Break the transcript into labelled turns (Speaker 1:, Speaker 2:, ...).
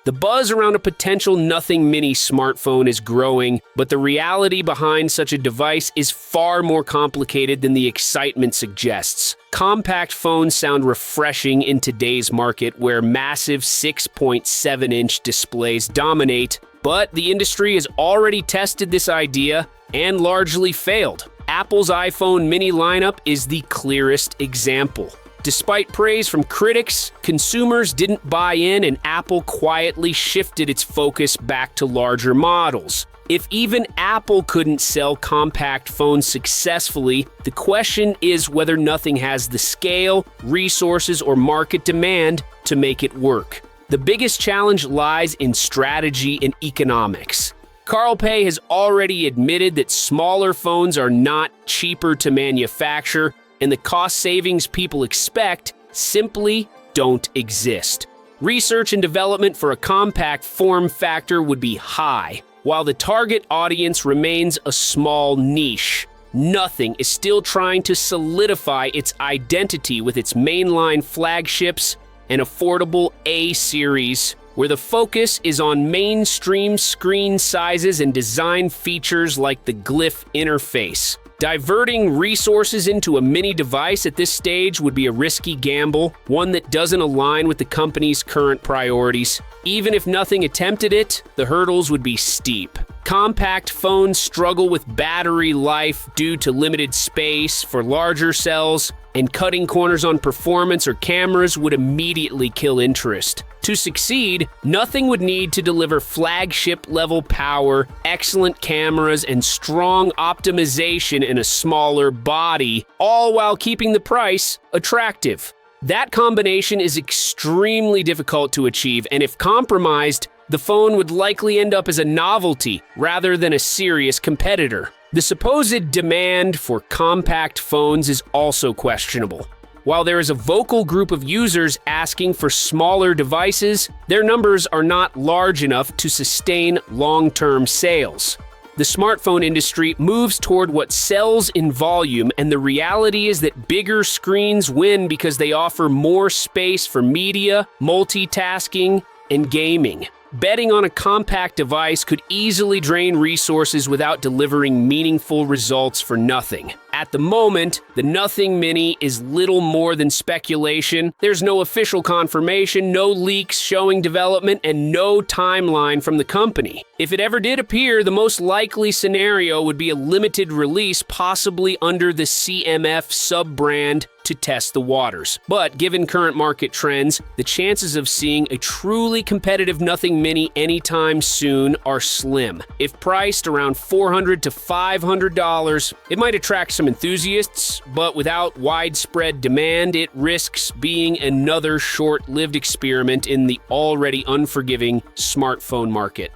Speaker 1: The buzz around a potential Nothing Mini smartphone is growing, but the reality behind such a device is far more complicated than the excitement suggests. Compact phones sound refreshing in today's market where massive 6.7-inch displays dominate, but the industry has already tested this idea and largely failed. Apple's iPhone mini lineup is the clearest example. Despite praise from critics, consumers didn't buy in and Apple quietly shifted its focus back to larger models. If even Apple couldn't sell compact phones successfully, the question is whether Nothing has the scale, resources, or market demand to make it work. The biggest challenge lies in strategy and economics. Carl Pei has already admitted that smaller phones are not cheaper to manufacture, and the cost savings people expect simply don't exist. Research and development for a compact form factor would be high, while the target audience remains a small niche. Nothing is still trying to solidify its identity with its mainline flagships and affordable A-series, where the focus is on mainstream screen sizes and design features like the Glyph interface. Diverting resources into a mini device at this stage would be a risky gamble, one that doesn't align with the company's current priorities. Even if Nothing attempted it, the hurdles would be steep. Compact phones struggle with battery life due to limited space for larger cells, and cutting corners on performance or cameras would immediately kill interest. To succeed, Nothing would need to deliver flagship-level power, excellent cameras, and strong optimization in a smaller body, all while keeping the price attractive. That combination is extremely difficult to achieve, and if compromised, the phone would likely end up as a novelty rather than a serious competitor. The supposed demand for compact phones is also questionable. While there is a vocal group of users asking for smaller devices, their numbers are not large enough to sustain long-term sales. The smartphone industry moves toward what sells in volume, and the reality is that bigger screens win because they offer more space for media, multitasking, and gaming. Betting on a compact device could easily drain resources without delivering meaningful results for Nothing. At the moment, the Nothing Mini is little more than speculation. There's no official confirmation, no leaks showing development, and no timeline from the company. If it ever did appear, the most likely scenario would be a limited release, possibly under the CMF sub-brand, to test the waters. But given current market trends, the chances of seeing a truly competitive Nothing Mini anytime soon are slim. If priced around $400 to $500, it might attract some enthusiasts, but without widespread demand, it risks being another short-lived experiment in the already unforgiving smartphone market.